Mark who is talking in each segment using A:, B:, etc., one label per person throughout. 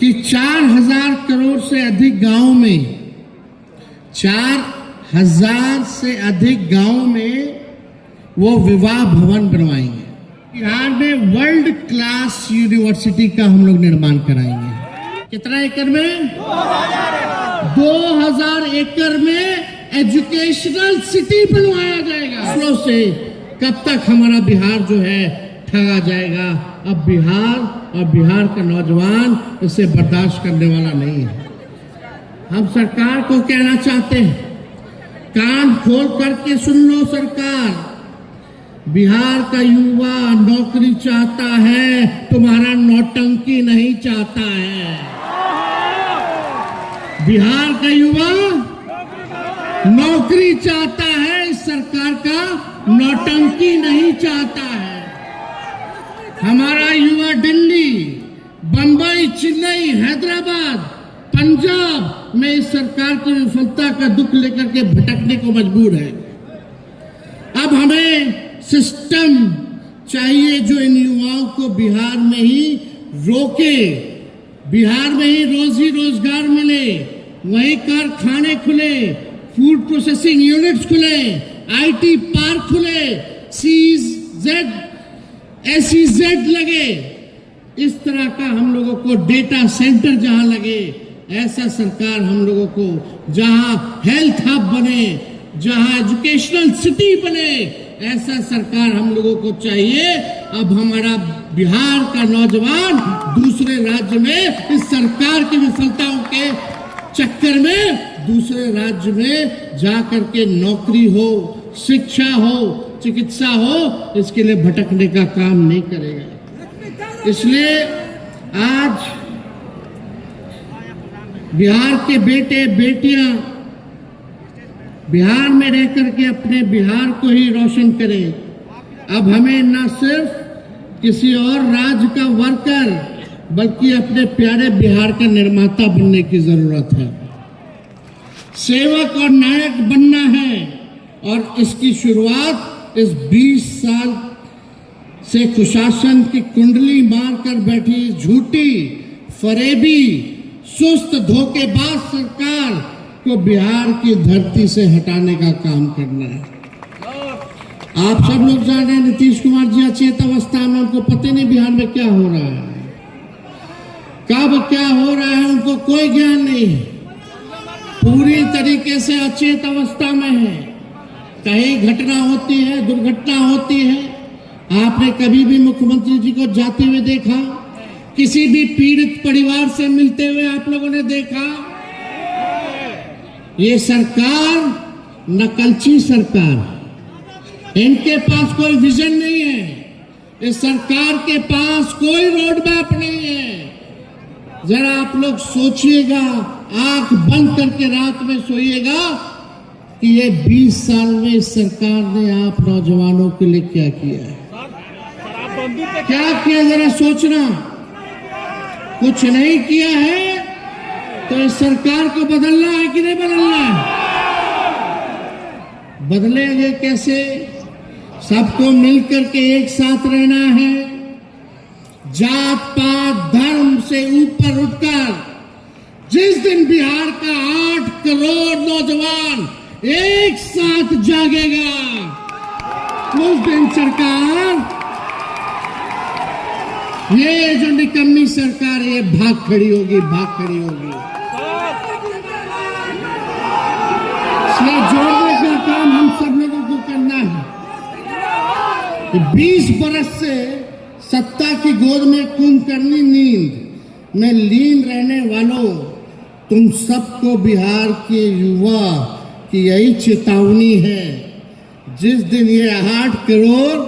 A: कि 4,000 करोड़ से अधिक गांव में 4,000 से अधिक गांव में वो विवाह भवन बनवाएंगे। बिहार में वर्ल्ड क्लास यूनिवर्सिटी का हम लोग निर्माण कराएंगे। कितना एकड़ में? 2000 एकड़ में एजुकेशनल सिटी बनवाया जाएगा। इसरो से कब तक हमारा बिहार जो है ठगा जाएगा? अब बिहार और बिहार का नौजवान इसे बर्दाश्त करने वाला नहीं है। हम सरकार को कहना चाहते हैं, कान खोल करके सुन लो सरकार, बिहार का युवा नौकरी चाहता है, तुम्हारा नौटंकी नहीं चाहता है। बिहार का युवा नौकरी चाहता है, इस सरकार का नौटंकी नहीं चाहता है। हमारा युवा दिल्ली, बंबई, चेन्नई, हैदराबाद, पंजाब में इस सरकार की विफलता का दुख लेकर के भटकने को मजबूर है। अब हमें सिस्टम चाहिए जो इन युवाओं को बिहार में ही रोके, बिहार में ही रोजी रोजगार मिले, वहीं कारखाने खुले, फूड प्रोसेसिंग यूनिट्स खुले, आईटी पार्क खुले, SEZ लगे। इस तरह का हम लोगों को डेटा सेंटर जहां लगे, ऐसा सरकार हम लोगों को, जहां हेल्थ हब बने, जहां एजुकेशनल सिटी बने, ऐसा सरकार हम लोगों को चाहिए। अब हमारा बिहार का नौजवान दूसरे राज्य में इस सरकार की विफलताओं के चक्कर में दूसरे राज्य में जाकर के नौकरी हो, शिक्षा हो, चिकित्सा हो, इसके लिए भटकने का काम नहीं करेगा। इसलिए आज बिहार के बेटे बेटियां बिहार में रह करके अपने बिहार को ही रोशन करें। अब हमें न सिर्फ किसी और राज्य का वर्कर बल्कि अपने प्यारे बिहार का निर्माता बनने की जरूरत है। सेवक और नायक बनना है और इसकी शुरुआत इस 20 साल से कुशासन की कुंडली मारकर बैठी झूठी, फरेबी, सुस्त, धोखेबाज सरकार को बिहार की धरती से हटाने का काम करना है। आप सब लोग जान रहे हैं, नीतीश कुमार जी अचेत अवस्था में, उनको पता नहीं बिहार में क्या हो रहा है, कब क्या हो रहा है, उनको कोई ज्ञान नहीं है। पूरी तरीके से अचेत अवस्था में है। कहीं घटना होती है, दुर्घटना होती है, आपने कभी भी मुख्यमंत्री जी को जाते हुए देखा? किसी भी पीड़ित परिवार से मिलते हुए आप लोगों ने देखा? ये सरकार नकलची सरकार, इनके पास कोई विजन नहीं है। इस सरकार के पास कोई रोड मैप नहीं है। जरा आप लोग सोचिएगा, आंख बंद करके रात में सोइएगा कि ये 20 साल में इस सरकार ने आप नौजवानों के लिए क्या किया है, क्या किया, जरा सोचना। कुछ नहीं किया है तो इस सरकार को बदलना है कि नहीं बदलना है? बदलेंगे कैसे? सबको मिलकर के एक साथ रहना है। जात पात धर्म से ऊपर उठकर जिस दिन बिहार का 8 करोड़ नौजवान एक साथ जागेगा, उस दिन सरकार, ये जो निकम्मी सरकार है, ये भाग खड़ी होगी, भाग खड़ी होगी। इसलिए जोड़ने का काम हम सब लोगों को करना है। 20 बरस से सत्ता की गोद में कुंभकर्णी नींद में लीन रहने वालों, तुम सबको बिहार के युवा की यही चेतावनी है। जिस दिन ये 8 करोड़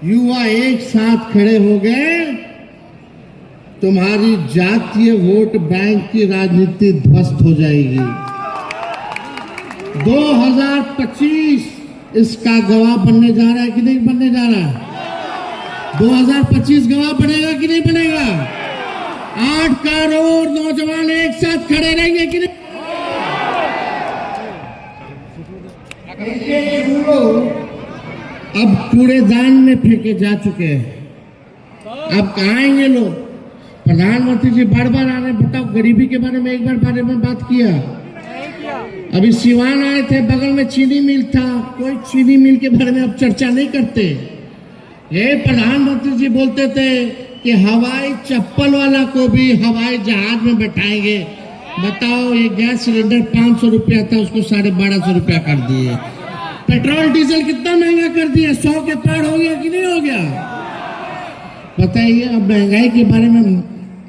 A: युवा एक साथ खड़े हो गए, तुम्हारी जातीय वोट बैंक की राजनीति ध्वस्त हो जाएगी। 2025 इसका गवाह बनने जा रहा है कि नहीं बनने जा रहा है? 2025 गवाह बनेगा कि नहीं बनेगा? 8 करोड़ नौजवान एक साथ खड़े रहेंगे कि नहीं? अब कूड़ेदान में फेंके जा चुके हैं। अब कहाँ आएंगे लोग? प्रधानमंत्री जी बार बार आ रहे, बताओ गरीबी के बारे में एक बारे में बात किया? अभी सिवान आए थे, बगल में चीनी मिल था, कोई चीनी मिल के बारे में अब चर्चा नहीं करते। ये प्रधानमंत्री जी बोलते थे कि हवाई चप्पल वाला को भी हवाई जहाज में बैठाएंगे। बताओ, ये गैस सिलेंडर 500 रुपया था, उसको 1250 रुपया कर दिए। पेट्रोल डीजल कितना महंगा कर दिया, 100 के पार हो गया कि नहीं हो गया? बताइए। अब महंगाई के बारे में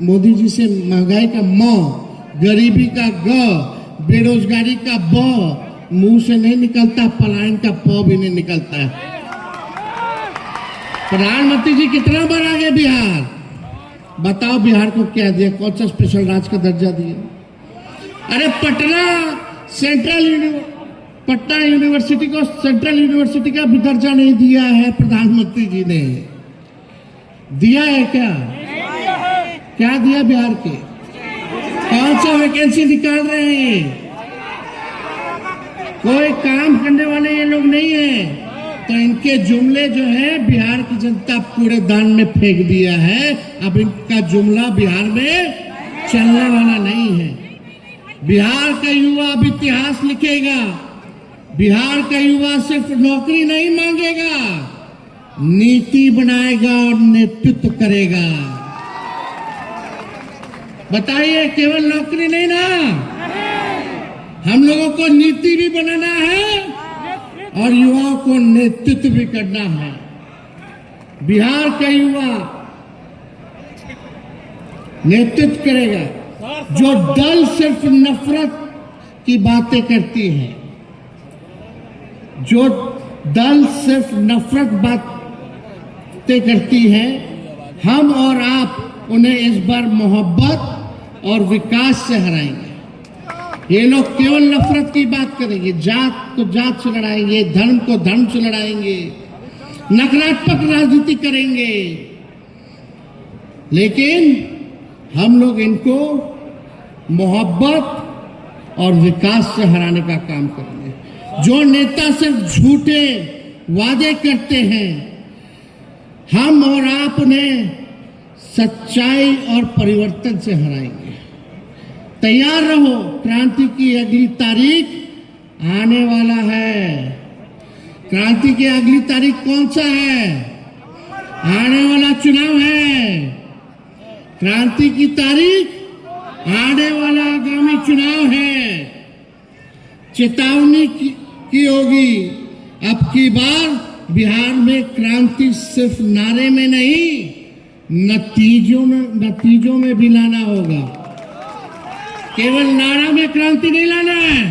A: मोदी जी से महंगाई का म, गरीबी का ग, बेरोजगारी का ब मुंह से नहीं निकलता, पलायन का प भी नहीं निकलता है। प्रधानमंत्री जी कितना बार आ गए बिहार? बताओ बिहार को क्या दिया, कौन सा स्पेशल राज्य का दर्जा दिया? अरे पटना यूनिवर्सिटी को सेंट्रल यूनिवर्सिटी का भी दर्जा नहीं दिया है प्रधानमंत्री जी ने। दिया है क्या? क्या दिया बिहार के? कौन सा वैकेंसी निकाल रहे हैं? कोई काम करने वाले ये लोग नहीं है, तो इनके जुमले जो है बिहार की जनता कूड़ेदान में फेंक दिया है। अब इनका जुमला बिहार में चलने वाला नहीं है। बिहार का युवा अब इतिहास लिखेगा। बिहार का युवा सिर्फ नौकरी नहीं मांगेगा, नीति बनाएगा और नेतृत्व करेगा। बताइए, केवल नौकरी नहीं ना, हम लोगों को नीति भी बनाना है और युवाओं को नेतृत्व भी करना है। बिहार का युवा नेतृत्व करेगा। जो दल सिर्फ नफरत की बातें करती है, जो दल सिर्फ नफरत बातें करती है, हम और आप उन्हें इस बार मोहब्बत और विकास से हराएंगे। ये लोग केवल नफरत की बात करेंगे, जात को जात से लड़ाएंगे, धर्म को धर्म से लड़ाएंगे, नकारात्मक राजनीति करेंगे। लेकिन हम लोग इनको मोहब्बत और विकास से हराने का काम करेंगे। जो नेता सिर्फ झूठे वादे करते हैं, हम और आप उन्हें सच्चाई और परिवर्तन से हराएंगे। तैयार रहो, क्रांति की अगली तारीख आने वाला है। क्रांति की अगली तारीख कौन सा है? आने वाला चुनाव है। क्रांति की तारीख आने वाला आगामी चुनाव है। चेतावनी की होगी। अब की बार बिहार में क्रांति सिर्फ नारे में नहीं, नतीजों में भी लाना होगा। केवल नारा में क्रांति नहीं लाना है,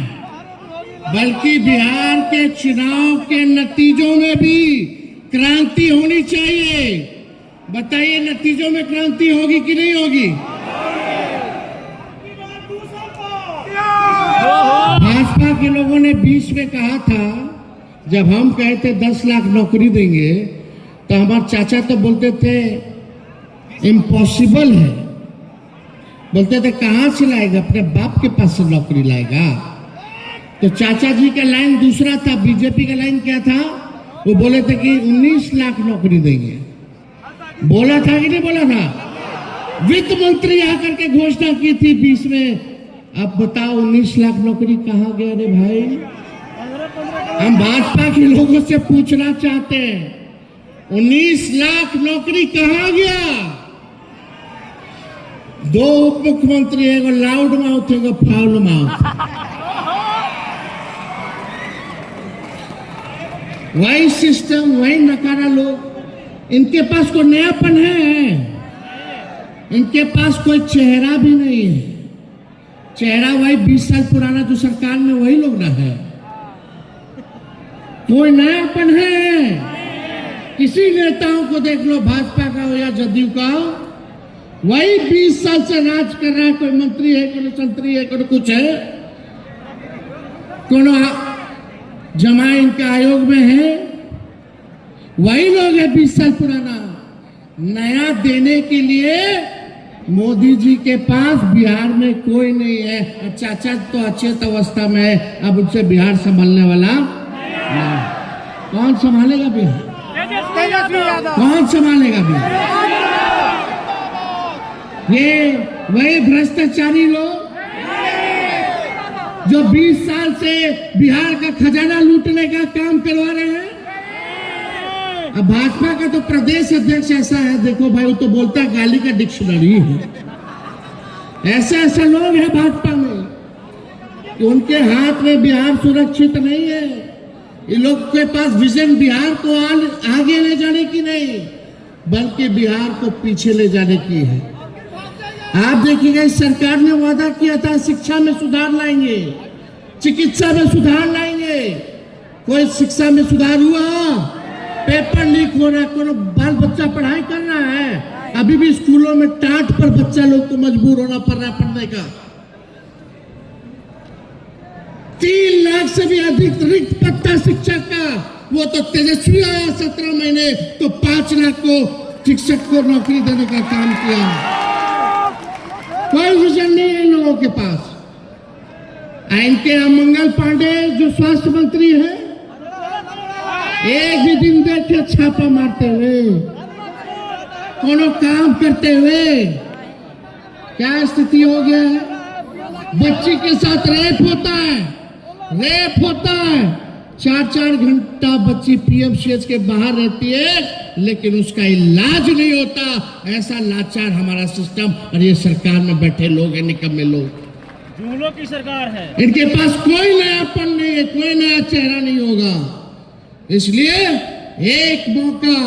A: बल्कि बिहार के चुनाव के नतीजों में भी क्रांति होनी चाहिए। बताइए, नतीजों में क्रांति होगी कि नहीं होगी? भाजपा के लोगों ने 20 में कहा था, जब हम कहे थे 10 लाख नौकरी देंगे, तो हमारे चाचा तो बोलते थे इम्पॉसिबल है। बोलते थे कहां से लाएगा, अपने बाप के पास से नौकरी लाएगा। तो चाचा जी का लाइन दूसरा था, बीजेपी का लाइन क्या था? वो बोले थे कि 19 लाख नौकरी देंगे। बोला था कि नहीं बोला था? वित्त मंत्री आकर के घोषणा की थी 20 में। अब बताओ 19 लाख नौकरी कहां गया रे भाई? हम भाजपा के लोगों से पूछना चाहते हैं, 19 लाख नौकरी कहां गया? 2 उप मुख्यमंत्री, एगो लाउड माउथ, एगो फाउल माउथ। वही सिस्टम, वही नकारा लोग। इनके पास कोई नयापन है? इनके पास कोई चेहरा भी नहीं है। चेहरा वही 20 साल पुराना जो सरकार में वही लोग ना है। कोई नयापन है? किसी नेताओं को देख लो, भाजपा का हो या जदयू का हो, वही 20 साल से राज कर रहा है। कोई मंत्री है, कोई संतरी है, कोई कुछ है, कोनो जमाए इनके आयोग में है, वही लोग है 20 साल पुराना। नया देने के लिए मोदी जी के पास बिहार में कोई नहीं है। चाचा तो अचेत अवस्था में है, अब उनसे बिहार संभालने वाला नहीं। कौन संभालेगा बिहार? कौन संभालेगा बिहार? ये वही भ्रष्टाचारी लोग जो 20 साल से बिहार का खजाना लूटने का काम करवा रहे हैं। अब भाजपा का तो प्रदेश अध्यक्ष ऐसा है, देखो भाई, वो तो बोलता है गाली का डिक्शनरी है। ऐसे ऐसे लोग हैं भाजपा में कि उनके हाथ में बिहार सुरक्षित नहीं है। ये लोग के पास विजन बिहार को आगे ले जाने की नहीं, बल्कि बिहार को पीछे ले जाने की है। आप देखिएगा, इस सरकार ने वादा किया था शिक्षा में सुधार लाएंगे, चिकित्सा में सुधार लाएंगे। कोई शिक्षा में सुधार हुआ? पेपर लीक हो रहा है, कोई बाल बच्चा पढ़ाई कर रहा है। अभी भी स्कूलों में टाट पर बच्चा लोग को मजबूर होना पड़ रहा है पढ़ने का। 3 लाख से भी अधिक रिक्त पद शिक्षक का, वो तो तेजस्वी आया 17 महीने तो 5 लाख को शिक्षक को नौकरी देने का काम किया। कोई विजन नहीं है इन लोगों के पास। इनके मंगल पांडे जो स्वास्थ्य मंत्री है, एक भी दिन देखे छापा मारते हुए, कोनो काम करते हुए। क्या स्थिति हो गया है? बच्ची के साथ रेप होता है, 4-4 घंटा बच्ची पीएमसीएच के बाहर रहती है, लेकिन उसका इलाज नहीं होता। ऐसा लाचार हमारा सिस्टम और ये सरकार में बैठे लोग हैं, निकम्मे लोग।
B: झूलों की सरकार है।
A: इनके पास कोई नयापन नहीं है, कोई नया चेहरा नहीं होगा। इसलिए एक मौका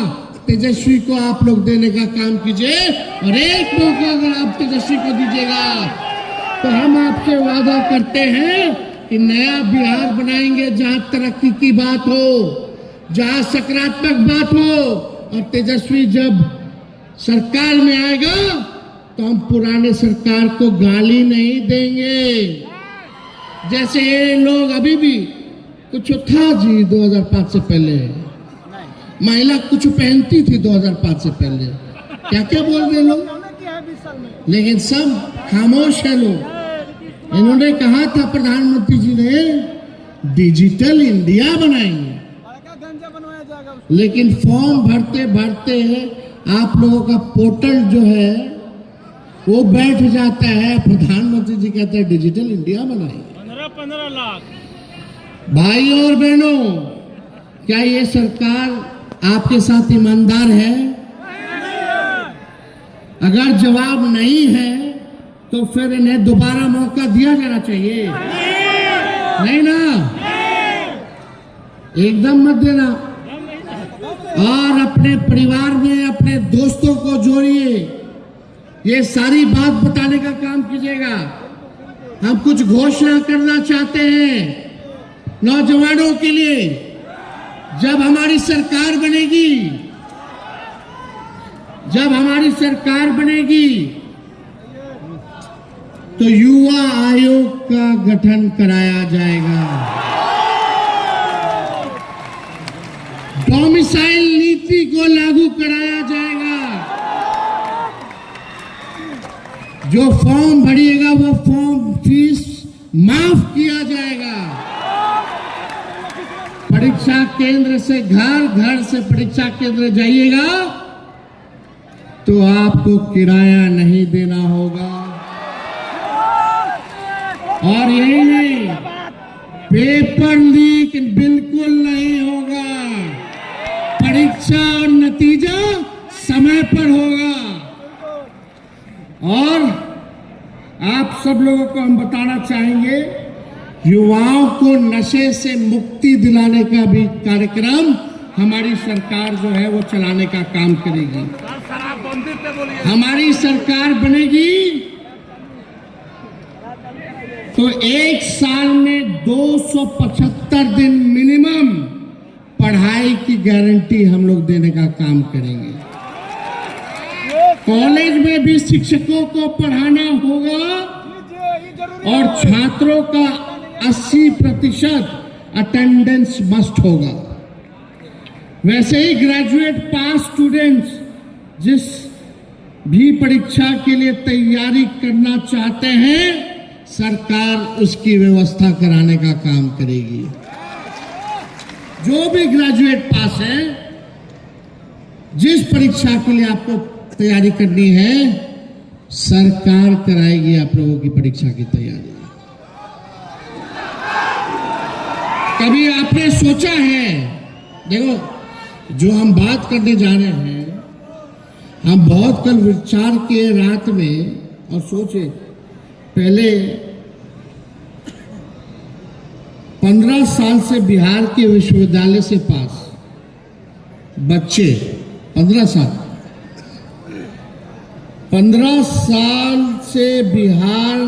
A: तेजस्वी को आप लोग देने का काम कीजिए, और एक मौका अगर आप तेजस्वी को दीजिएगा तो हम आपसे वादा करते हैं कि नया बिहार बनाएंगे, जहां तरक्की की बात हो, जहां सकारात्मक बात हो। और तेजस्वी जब सरकार में आएगा तो हम पुराने सरकार को गाली नहीं देंगे। जैसे ये लोग अभी भी कुछ था जी 2005 से पहले, महिला कुछ पहनती थी 2005 से पहले, क्या क्या बोल रहे लोग, लेकिन सब खामोश है लोग। इन्होंने कहा था प्रधानमंत्री जी ने डिजिटल इंडिया बनाएंगे, लेकिन फॉर्म भरते भरते आप लोगों का पोर्टल जो है वो बैठ जाता है। प्रधानमंत्री जी कहते हैं डिजिटल इंडिया बनाएंगे।
B: 15 लाख।
A: भाइयों और बहनों, क्या ये सरकार आपके साथ ईमानदार है? अगर जवाब नहीं है तो फिर इन्हें दोबारा मौका दिया जाना चाहिए, नहीं ना? एकदम मत देना। और अपने परिवार में अपने दोस्तों को जोड़िए, ये सारी बात बताने का काम कीजिएगा। हम कुछ घोषणा करना चाहते हैं नौजवानों के लिए। जब हमारी सरकार बनेगी तो युवा आयोग का गठन कराया जाएगा। डोमिसाइल नीति को लागू कराया जाएगा। जो फॉर्म भरिएगा वो फॉर्म फीस माफ किया जाएगा। परीक्षा केंद्र से घर से परीक्षा केंद्र जाइएगा तो आपको किराया नहीं देना होगा। और यही नहीं, पेपर लीक बिल्कुल नहीं होगा। परीक्षा और नतीजा समय पर होगा। और आप सब लोगों को हम बताना चाहेंगे, युवाओं को नशे से मुक्ति दिलाने का भी कार्यक्रम हमारी सरकार जो है वो चलाने का काम करेगी। हमारी सरकार बनेगी तो 1 साल में 275 दिन मिनिमम पढ़ाई की गारंटी हम लोग देने का काम करेंगे। कॉलेज में भी शिक्षकों को पढ़ाना होगा और छात्रों का 80% अटेंडेंस मस्ट होगा। वैसे ही ग्रेजुएट पास स्टूडेंट्स जिस भी परीक्षा के लिए तैयारी करना चाहते हैं, सरकार उसकी व्यवस्था कराने का काम करेगी। जो भी ग्रेजुएट पास है, जिस परीक्षा के लिए आपको तैयारी करनी है, सरकार कराएगी आप लोगों की परीक्षा की तैयारी। कभी आपने सोचा है, देखो जो हम बात करने जा रहे हैं, हम बहुत कल विचार किए रात में और सोचे, पहले 15 साल से बिहार के विश्वविद्यालय से पास बच्चे 15 साल से बिहार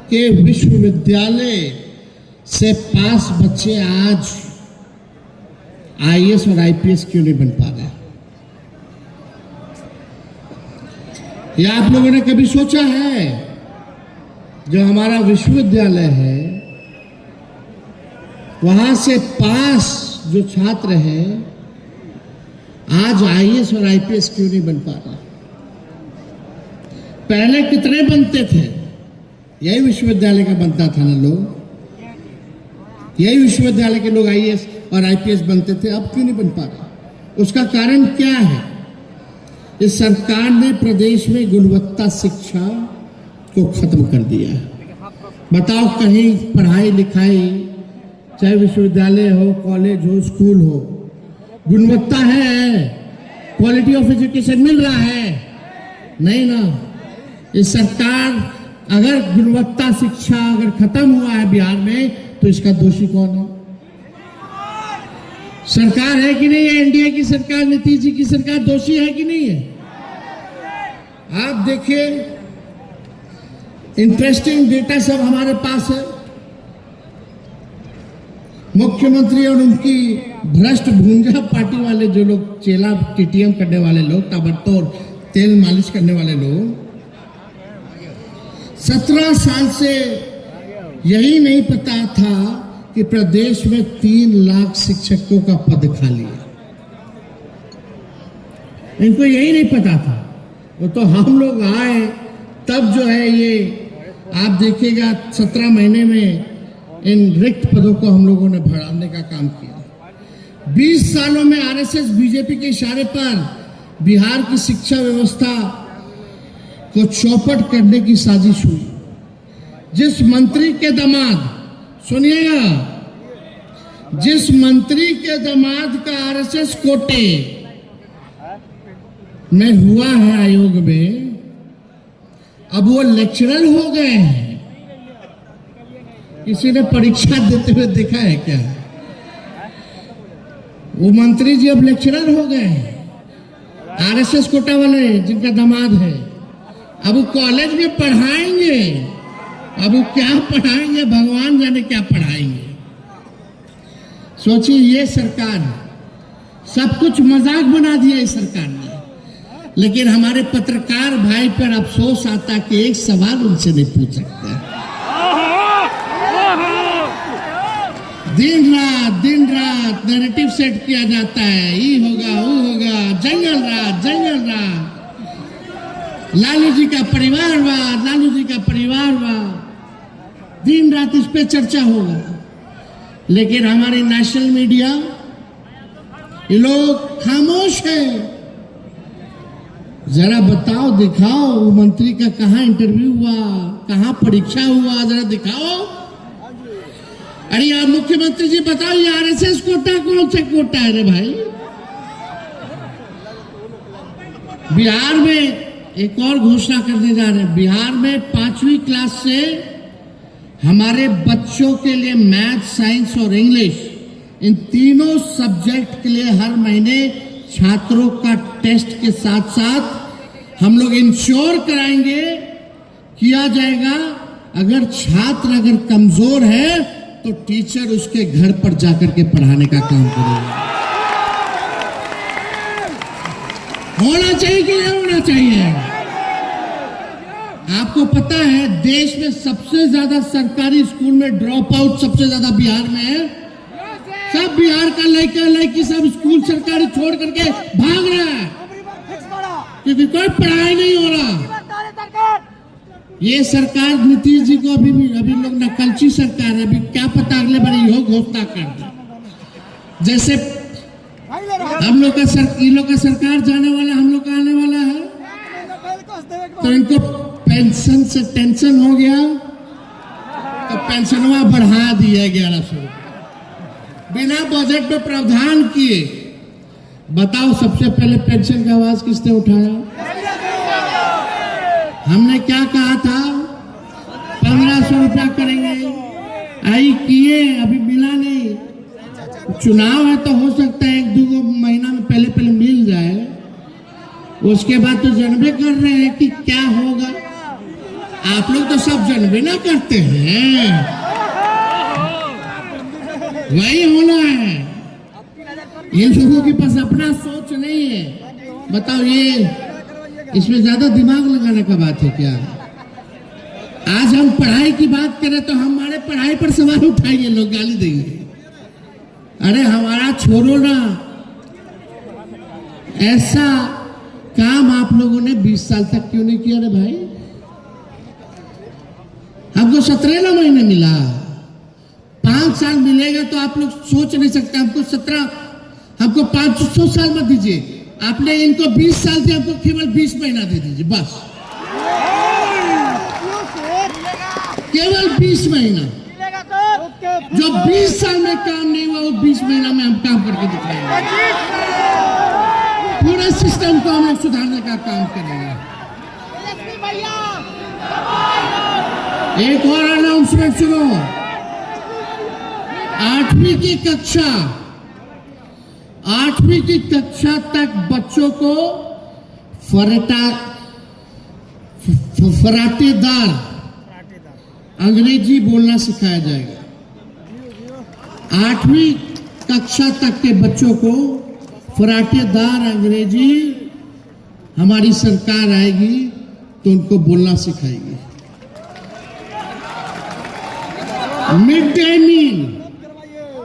A: के विश्वविद्यालय से पास बच्चे आज आईएएस और आईपीएस क्यों नहीं बन पा रहे? या आप लोगों ने कभी सोचा है, जो हमारा विश्वविद्यालय है वहां से पास जो छात्र हैं आज आईएएस और आईपीएस क्यों नहीं बन पा रहा? पहले कितने बनते थे? यही विश्वविद्यालय का बनता था ना लोग, यही विश्वविद्यालय के लोग आईएएस और आईपीएस बनते थे, अब क्यों नहीं बन पा रहा? उसका कारण क्या है? इस सरकार ने प्रदेश में गुणवत्ता शिक्षा को खत्म कर दिया है। बताओ, कहीं पढ़ाई लिखाई, चाहे विश्वविद्यालय हो, कॉलेज हो, स्कूल हो, गुणवत्ता है? क्वालिटी ऑफ एजुकेशन मिल रहा है? नहीं ना। इस सरकार अगर गुणवत्ता शिक्षा अगर खत्म हुआ है बिहार में, तो इसका दोषी कौन है? सरकार है कि नहीं है? एनडीए की सरकार, नीतीश जी की सरकार दोषी है कि नहीं है? आप देखिए, इंटरेस्टिंग डेटा सब हमारे पास है। मुख्यमंत्री और उनकी भ्रष्ट भूंजा पार्टी वाले जो लोग, चेला टीटीएम करने वाले लोग, ताबड़तोड़ तेल मालिश करने वाले लोग, 17 साल से यही नहीं पता था कि प्रदेश में 3 लाख शिक्षकों का पद खाली है। इनको यही नहीं पता था। वो तो हम लोग आए तब जो है ये आप देखिएगा 17 महीने में इन रिक्त पदों को हम लोगों ने बढ़ाने का काम किया। 20 सालों में आरएसएस बीजेपी के इशारे पर बिहार की शिक्षा व्यवस्था को चौपट करने की साजिश हुई। जिस मंत्री के दामाद, सुनिएगा, जिस मंत्री के दामाद का आरएसएस कोटे में हुआ है आयोग में, अब वो लेक्चरर हो गए हैं। किसी ने परीक्षा देते हुए देखा है क्या? वो मंत्री जी अब लेक्चरर हो गए हैं, आरएसएस कोटा वाले जिनका दामाद है। अब वो कॉलेज में पढ़ाएंगे, अब वो क्या पढ़ाएंगे, भगवान जाने क्या पढ़ाएंगे। सोचिए, ये सरकार सब कुछ मजाक बना दिया इस सरकार ने। लेकिन हमारे पत्रकार भाई पर अफसोस आता कि एक सवाल उनसे नहीं पूछ सकते। दिन रात नैरेटिव सेट किया जाता है, ये होगा वो होगा, जंगल राज, लालू जी का परिवारवाद, लालू जी का परिवारवाद, दिन रात इस पे चर्चा होगा। लेकिन हमारी नेशनल मीडिया, ये लोग खामोश है। जरा बताओ, दिखाओ, वो मंत्री का कहाँ इंटरव्यू हुआ, कहाँ परीक्षा हुआ, जरा दिखाओ। अरे यार मुख्यमंत्री जी बताओ, ये आरएसएस कोटा कौन सा कोटा है रे भाई? बिहार में एक और घोषणा करने जा रहे हैं। बिहार में 5वीं क्लास से हमारे बच्चों के लिए मैथ, साइंस और इंग्लिश, इन तीनों सब्जेक्ट के लिए हर महीने छात्रों का टेस्ट के साथ साथ हम लोग इंश्योर कराएंगे, किया जाएगा। अगर छात्र अगर कमजोर है तो टीचर उसके घर पर जाकर के पढ़ाने का काम करेगा। होना चाहिए कि नहीं होना चाहिए? आपको पता है देश में सबसे ज्यादा सरकारी स्कूल में ड्रॉप आउट सबसे ज्यादा बिहार में है। सब बिहार का लड़का लड़की सब स्कूल सरकारी छोड़ करके भाग रहा है क्योंकि कोई पढ़ाई नहीं हो रहा। ये सरकार नीतीश जी को अभी लोग नकलची सरकार है। अभी क्या पता अगले बार यो घोषणा कर दे। जैसे हम लोग का इन लोग का सरकार जाने वाला, हम लोग का आने वाला है। तो इनको पेंशन से टेंशन हो गया, तो पेंशनवा बढ़ा दिया 1100 रुपये बिना बजट में प्रावधान किए। बताओ, सबसे पहले पेंशन का आवाज किसने उठाया? हमने क्या कहा था? 1500 रुपया करेंगे, आई किए, अभी मिला नहीं। चुनाव है तो हो सकता है 1-2 महीना में पहले मिल जाए, उसके बाद तो जानबे कर रहे हैं कि क्या होगा। आप लोग तो सब जानबे ना करते हैं, वही होना है। इन लोगों के पास अपना सोच नहीं है। बताओ, ये इसमें ज्यादा दिमाग लगाने का बात है क्या? आज हम पढ़ाई की बात करें तो हमारे पढ़ाई पर सवाल उठाएंगे, लोग गाली देंगे। अरे हमारा छोड़ो ना, ऐसा काम आप लोगों ने 20 साल तक क्यों नहीं किया रे भाई? हमको 17 महीने मिला, 5 साल मिलेगा तो आप लोग सोच नहीं सकते। हमको 500 साल मत दीजिए, आपने इनको 20 साल दिया, हमको केवल 20 महीना दे दीजिए बस, केवल 20 महीना। जो 20 साल में काम नहीं हुआ वो 20 महीना में हम काम करके दिखाएंगे। पूरे सिस्टम को हम लोग सुधारने का काम करेंगे। एक और अनाउंसमेंट सुनो, 8वीं की कक्षा तक बच्चों को फराटेदार अंग्रेजी बोलना सिखाया जाएगा। 8वीं कक्षा तक के बच्चों को फराटेदार अंग्रेजी हमारी सरकार आएगी तो उनको बोलना सिखाएगी। मिड डे मील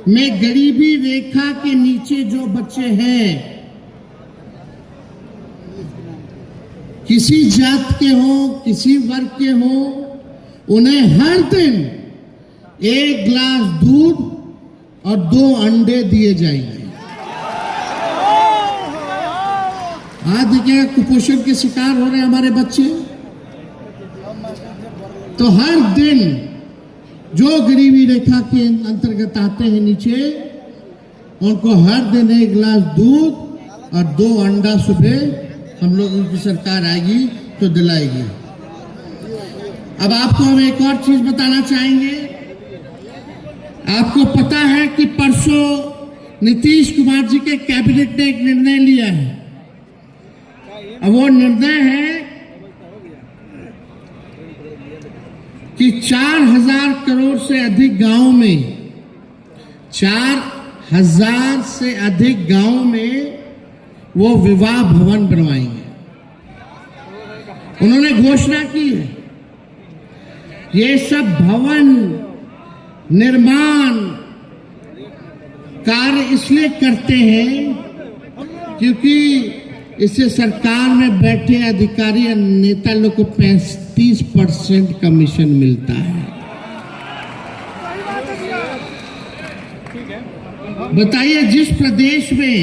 A: में गरीबी रेखा के नीचे जो बच्चे हैं, किसी जात के हो, किसी वर्ग के हो, उन्हें हर दिन 1 गिलास दूध और 2 अंडे दिए जाएंगे। आज देखिएगा कुपोषण के शिकार हो रहे हैं हमारे बच्चे, तो हर दिन जो गरीबी रेखा के अंतर्गत आते हैं नीचे, उनको हर दिन 1 गिलास दूध और 2 अंडा सुबह हम लोगों की सरकार आएगी तो दिलाएगी। अब आपको हम एक और चीज बताना चाहेंगे। आपको पता है कि परसों नीतीश कुमार जी के कैबिनेट ने एक निर्णय लिया है। अब वो निर्णय है कि 4000 करोड़ से अधिक गांव में, 4000 से अधिक गांव में वो विवाह भवन बनवाएंगे। उन्होंने घोषणा की है। ये सब भवन निर्माण कार्य इसलिए करते हैं क्योंकि इससे सरकार में बैठे अधिकारी और नेता लोग को 35% कमीशन मिलता है। बताइए, जिस प्रदेश में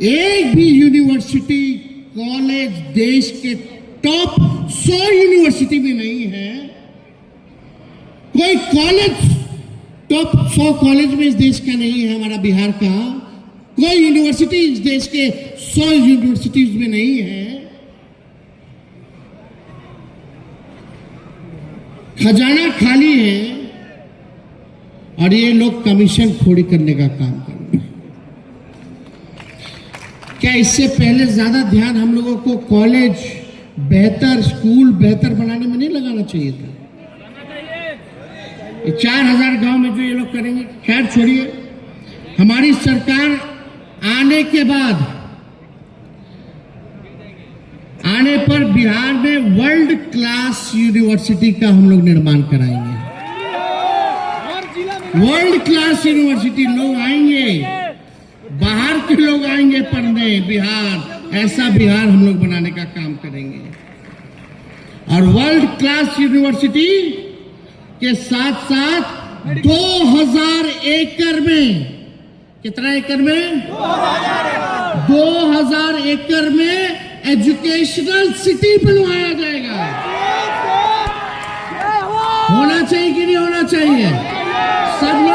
A: एक भी यूनिवर्सिटी कॉलेज देश के टॉप 100 यूनिवर्सिटी में नहीं है, कोई कॉलेज टॉप 100 कॉलेज में इस देश का नहीं है, हमारा बिहार का कोई यूनिवर्सिटी इस देश के 100 यूनिवर्सिटीज में नहीं है, खजाना खाली है और ये लोग कमीशन खोरी करने का काम कर रहे हैं। क्या इससे पहले ज्यादा ध्यान हम लोगों को कॉलेज बेहतर, स्कूल बेहतर बनाने में नहीं लगाना चाहिए था? 4000 गांव में जो ये लोग करेंगे, खैर छोड़िए। हमारी सरकार आने के बाद, आने पर बिहार में वर्ल्ड क्लास यूनिवर्सिटी का हम लोग निर्माण कराएंगे। वर्ल्ड क्लास यूनिवर्सिटी, लोग आएंगे, बाहर के लोग आएंगे पढ़ने बिहार, ऐसा बिहार हम लोग बनाने का काम करेंगे। और वर्ल्ड क्लास यूनिवर्सिटी के साथ साथ 2000 एकड़ में, कितना एकड़ में? 2000 एकड़ में एजुकेशनल सिटी बनवाया जाएगा। होना चाहिए कि नहीं होना चाहिए? सब लोग